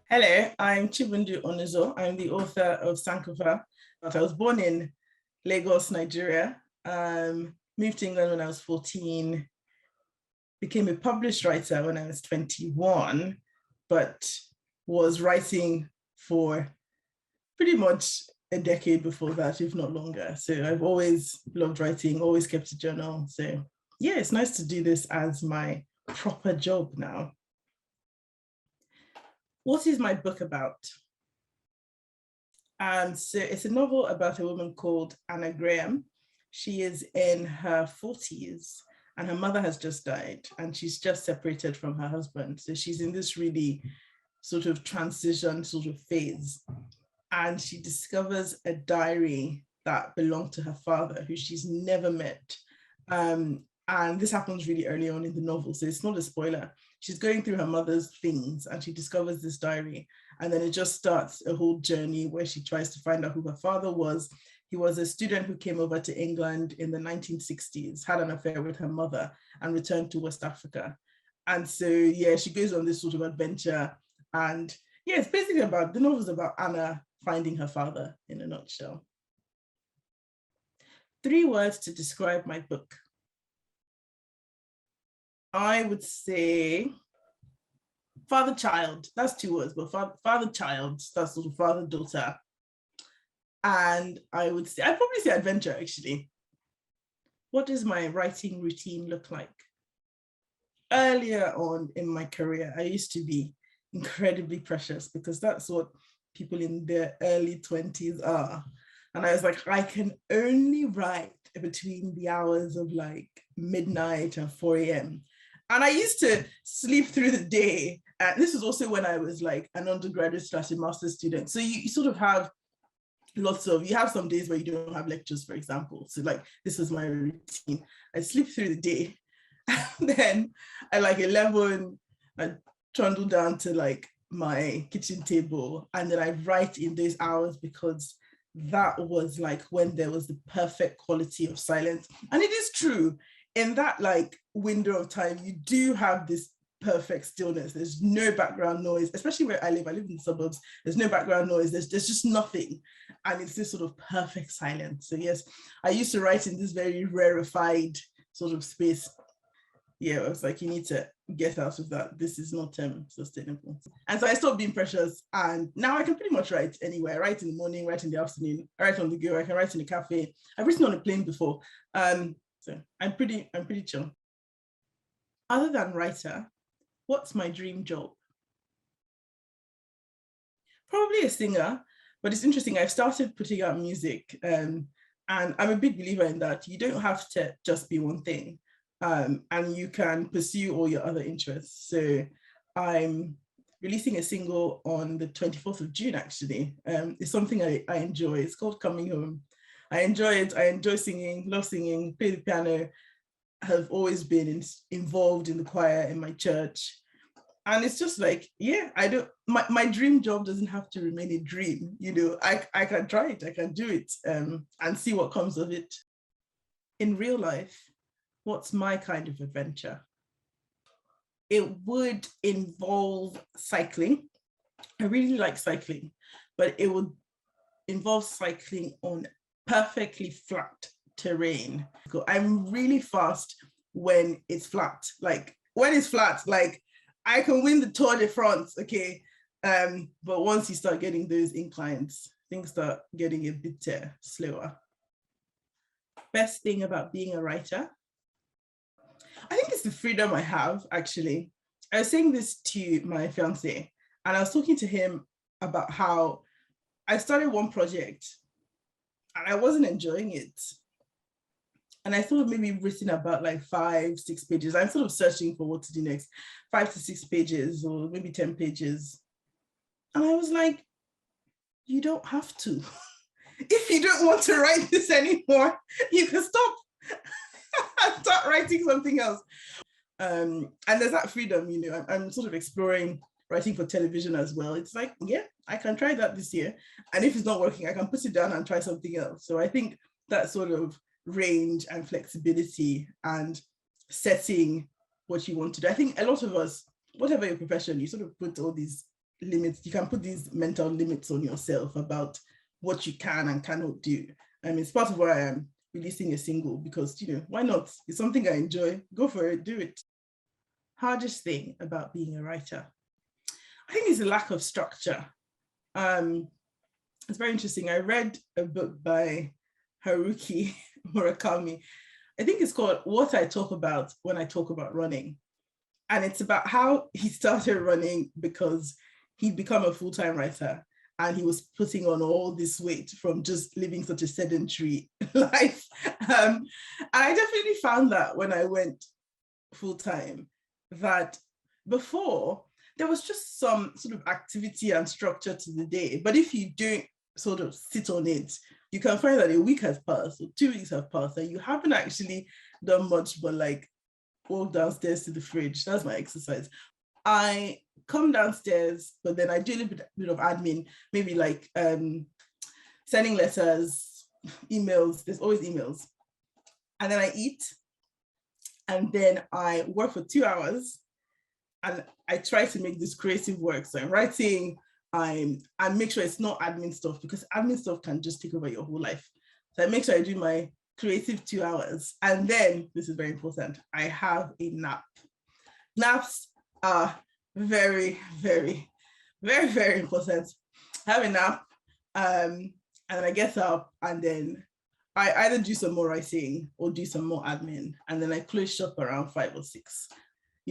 Hello, I'm Chibundu Onuzo. I'm the author of Sankofa. I was born in Lagos, Nigeria. Moved to England when I was 14, became a published writer when I was 21, but was writing for pretty much a decade before that, if not longer. So I've always loved writing, always kept a journal. So yeah, it's nice to do this as my proper job now. What is my book about? So it's a novel about a woman called Anna Graham. She is in her 40s and her mother has just died and she's just separated from her husband. So she's in this really sort of transition sort of phase. And she discovers a diary that belonged to her father, who she's never met. And this happens really early on in the novel, so it's not a spoiler. She's going through her mother's things and she discovers this diary. And then it just starts a whole journey where she tries to find out who her father was. He was a student who came over to England in the 1960s, had an affair with her mother and returned to West Africa. And so, yeah, she goes on this sort of adventure. And yeah, it's basically about, the novel's about Anna finding her father in a nutshell. 3 words to describe my book. I would say father-child. That's 2 words, but father-child, that's sort of father-daughter. And I would say, I'd probably say adventure, actually. What does my writing routine look like? Earlier on in my career, I used to be incredibly precious because that's what people in their early 20s are. And I was like, I can only write between the hours of like midnight and 4 a.m. And I used to sleep through the day. And this was also when I was like an undergraduate / master's student. So you sort of have you have some days where you don't have lectures, for example. So like, this was my routine. I sleep through the day. And then at like 11, I trundle down to like my kitchen table. And then I write in those hours because that was like when there was the perfect quality of silence. And it is true, in that like window of time, you do have this perfect stillness. There's no background noise, especially where I live in the suburbs. There's no background noise. There's just nothing. And it's this sort of perfect silence. So yes, I used to write in this very rarefied sort of space. Yeah, I was like, you need to get out of that. This is not sustainable. And so I stopped being precious. And now I can pretty much write anywhere. I write in the morning, write in the afternoon, I write on the go, I can write in a cafe. I've written on a plane before. So I'm pretty chill. Other than writer, what's my dream job? Probably a singer, but it's interesting. I've started putting out music and I'm a big believer in that. You don't have to just be one thing. And you can pursue all your other interests. So I'm releasing a single on the 24th of June, actually. It's something I enjoy. It's called Coming Home. I enjoy it. I enjoy singing, love singing, play the piano, have always been involved in the choir in my church. And it's just like, yeah, my dream job doesn't have to remain a dream. You know, I can try it, I can do it and see what comes of it. In real life, what's my kind of adventure? It would involve cycling. I really like cycling, but it would involve cycling on perfectly flat terrain. I'm really fast when it's flat. Like when it's flat, like I can win the Tour de France, okay? But once you start getting those inclines, things start getting a bit slower. Best thing about being a writer? I think it's the freedom I have, actually. I was saying this to my fiance, and I was talking to him about how I started one project and I wasn't enjoying it. And I thought maybe written about like 5, 6 pages. I'm sort of searching for what to do next, 5 to 6 pages or maybe 10 pages. And I was like, you don't have to. If you don't want to write this anymore, you can stop and start writing something else. And there's that freedom, you know. I'm sort of exploring writing for television as well. It's like, yeah, I can try that this year. And if it's not working, I can put it down and try something else. So I think that sort of range and flexibility and setting what you want to do. I think a lot of us, whatever your profession, you sort of put all these limits, you can put these mental limits on yourself about what you can and cannot do. It's part of why I am releasing a single, because, why not? It's something I enjoy. Go for it, do it. Hardest thing about being a writer, I think, is a lack of structure. It's very interesting. I read a book by Haruki Murakami. I think it's called What I Talk About When I Talk About Running. And it's about how he started running because he'd become a full-time writer and he was putting on all this weight from just living such a sedentary life. And I definitely found that when I went full-time, that before there was just some sort of activity and structure to the day. But if you don't sort of sit on it, you can find that a week has passed or 2 weeks have passed and you haven't actually done much but like walk downstairs to the fridge. That's my exercise. I come downstairs, but then I do a little bit of admin, maybe like sending letters, emails. There's always emails. And then I eat. And then I work for 2 hours. And I try to make this creative work. So I'm writing, I make sure it's not admin stuff, because admin stuff can just take over your whole life. So I make sure I do my creative 2 hours. And then, this is very important, I have a nap. Naps are very, very, very, very important. I have a nap, and I get up, and then I either do some more writing or do some more admin, and then I close shop around 5 or 6.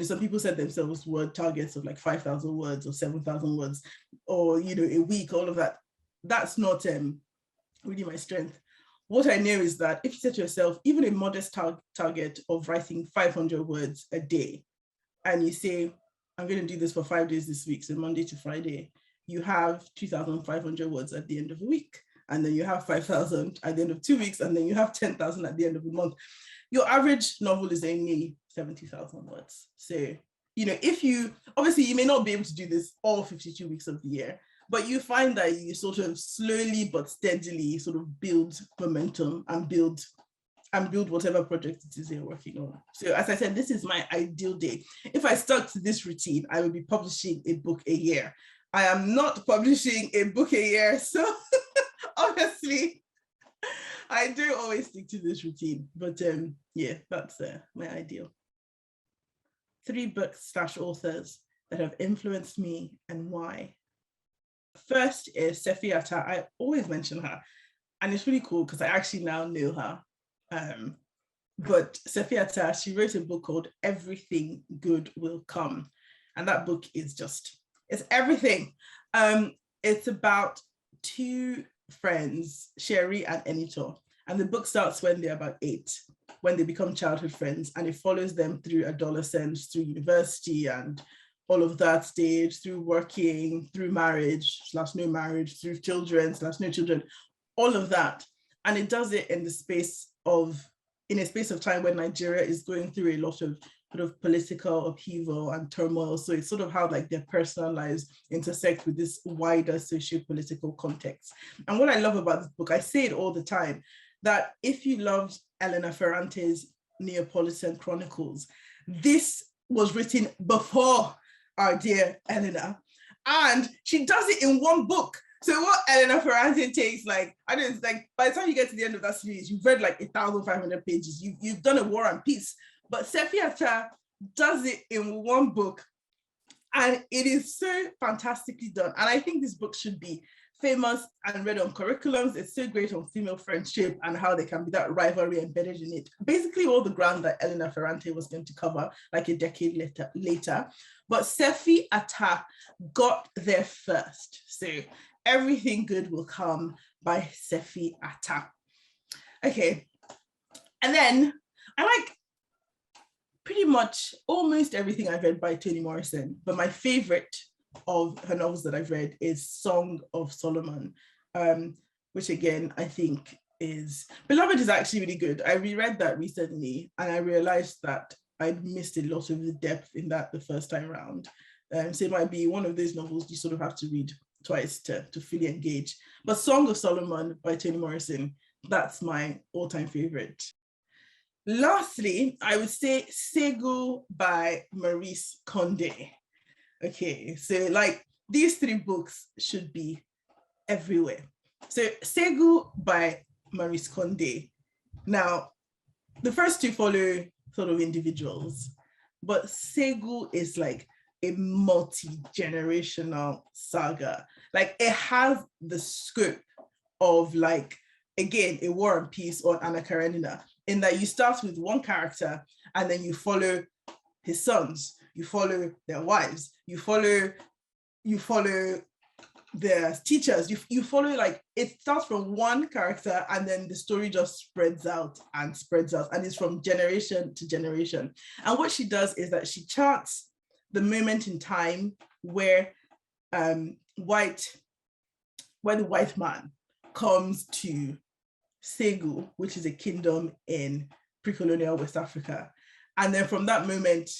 Some people set themselves word targets of like 5,000 words or 7,000 words, or, a week, all of that. That's not really my strength. What I know is that if you set yourself even a modest target of writing 500 words a day, and you say, I'm going to do this for 5 days this week, so Monday to Friday, you have 2,500 words at the end of a week. And then you have 5,000 at the end of 2 weeks, and then you have 10,000 at the end of a month. Your average novel is only 70,000 words. So, if you, obviously you may not be able to do this all 52 weeks of the year, but you find that you sort of slowly but steadily sort of build momentum and build whatever project it is you're working on. So as I said, this is my ideal day. If I stuck to this routine, I would be publishing a book a year. I am not publishing a book a year, so obviously I do always stick to this routine. But yeah, that's my ideal. 3 books/authors that have influenced me and why. First is Sefi Atta. I always mention her, and it's really cool because I actually now know her. But Sefi Atta, she wrote a book called Everything Good Will Come. And that book is it's everything. It's about 2 friends, Sherry and Enito. And the book starts when they're about 8, when they become childhood friends. And it follows them through adolescence, through university and all of that stage, through working, through marriage/no marriage, through children/no children, all of that. And it does it in a space of time when Nigeria is going through a lot of sort of political upheaval and turmoil. So it's sort of how like their personal lives intersect with this wider socio-political context. And what I love about this book, I say it all the time, that if you loved Elena Ferrante's Neapolitan Chronicles, this was written before our dear Elena. And she does it in one book. So what Elena Ferrante takes, like, I don't know, like by the time you get to the end of that series, you've read like 1,500 pages. You've done a War and Peace. But Sefi Atta does it in one book. And it is so fantastically done. And I think this book should be famous and read on curriculums. It's so great on female friendship and how there can be that rivalry embedded in it. Basically all the ground that Elena Ferrante was going to cover like a decade later. But Sefi Atta got there first. So Everything Good Will Come by Sefi Atta. Okay. And then I like pretty much almost everything I've read by Toni Morrison, but my favorite of her novels that I've read is Song of Solomon, which again, I think Beloved is actually really good. I reread that recently and I realized that I'd missed a lot of the depth in that the first time around. So it might be one of those novels you sort of have to read twice to fully engage. But Song of Solomon by Toni Morrison, that's my all-time favorite. Lastly, I would say Segu by Maurice Condé. Okay, so like these three books should be everywhere. So Segu by Maurice Condé. Now, the first two follow sort of individuals, but Segu is like a multi-generational saga. Like it has the scope of like, again, a War and Peace or Anna Karenina, in that you start with one character and then you follow his sons, you follow their wives, you follow their teachers, you follow, like, it starts from one character and then the story just spreads out and it's from generation to generation. And what she does is that she charts the moment in time where the white man comes to Segu, which is a kingdom in pre-colonial West Africa. And then from that moment,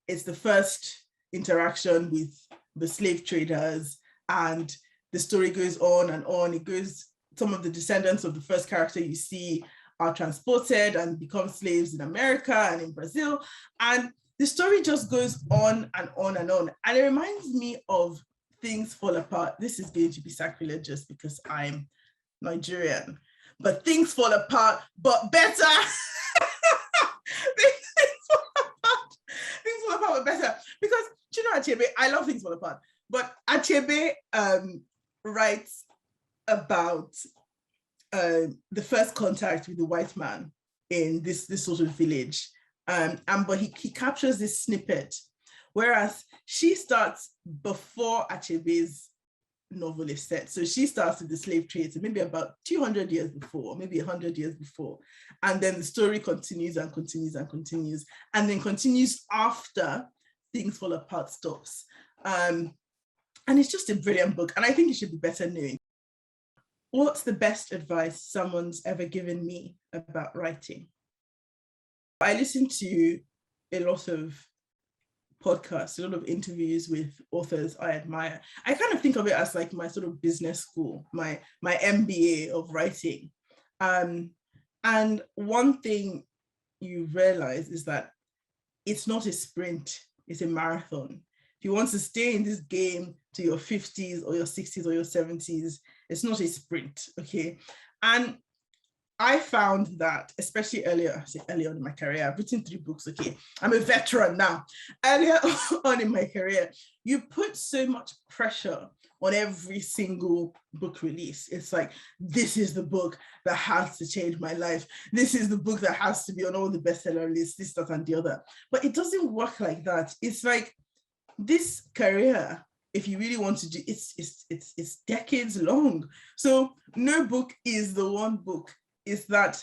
it's the first interaction with the slave traders, and the story goes on and on. It goes, some of the descendants of the first character you see are transported and become slaves in America and in Brazil. And the story just goes on and on and on. And it reminds me of Things Fall Apart. This is going to be sacrilegious because I'm Nigerian, but Things Fall Apart, but better. Things Fall Apart, but better. Because, do you know, Achebe, I love Things Fall Apart, but Achebe writes about the first contact with the white man in this sort of village. But he captures this snippet, whereas she starts before Achebe's novel is set. So she starts with the slave trade, so maybe about 200 years before, maybe 100 years before. And then the story continues and continues and continues, and then continues after Things Fall Apart stops. And it's just a brilliant book, and I think it should be better known. What's the best advice someone's ever given me about writing? I listen to a lot of podcasts, a lot of interviews with authors I admire. I kind of think of it as like my sort of business school, my MBA of writing. And one thing you realize is that it's not a sprint, it's a marathon. If you want to stay in this game to your 50s or your 60s or your 70s, it's not a sprint, okay? And I found that, especially earlier on in my career, I've written 3 books, okay? I'm a veteran now. Earlier on in my career, you put so much pressure on every single book release. It's like, this is the book that has to change my life. This is the book that has to be on all the bestseller lists, this, that, and the other. But it doesn't work like that. It's like, this career, if you really want to do, it's decades long. So no book is the one book. Is that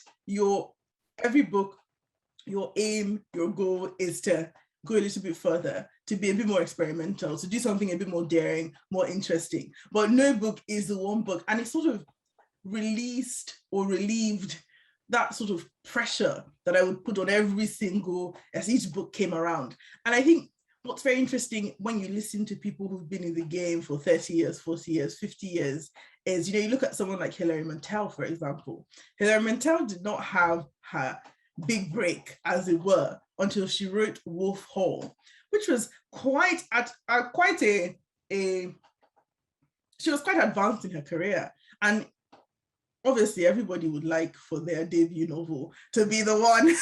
every book, your aim, your goal is to go a little bit further, to be a bit more experimental, to do something a bit more daring, more interesting. But no book is the one book. And it sort of released or relieved that sort of pressure that I would put on every single, as each book came around. And I think what's very interesting when you listen to people who've been in the game for 30 years, 40 years, 50 years, is, you look at someone like Hilary Mantel, for example. Hilary Mantel did not have her big break, as it were, until she wrote Wolf Hall, which was she was quite advanced in her career. And obviously everybody would like for their debut novel to be the one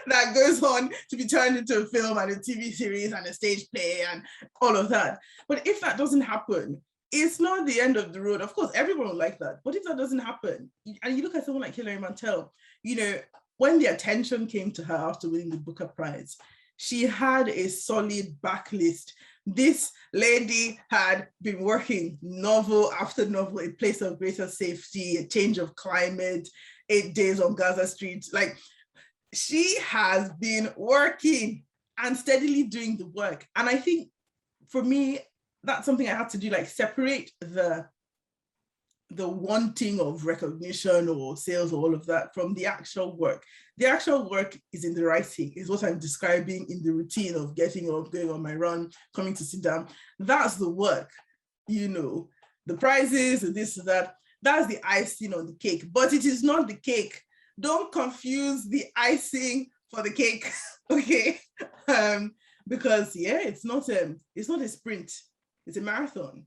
that goes on to be turned into a film and a TV series and a stage play and all of that. But if that doesn't happen, it's not the end of the road. Of course, everyone would like that. But if that doesn't happen, and you look at someone like Hilary Mantel, when the attention came to her after winning the Booker Prize, she had a solid backlist. This lady had been working novel after novel, A Place of Greater Safety, A Change of Climate, 8 Days on Gaza Street. Like, she has been working and steadily doing the work. And I think for me, that's something I had to do, like separate the wanting of recognition or sales or all of that from the actual work. The actual work is in the writing, is what I'm describing in the routine of getting up, going on my run, coming to sit down. That's the work, the prizes, this, that, that's the icing on the cake, but it is not the cake. Don't confuse the icing for the cake, okay? Because it's not a sprint. It's a marathon.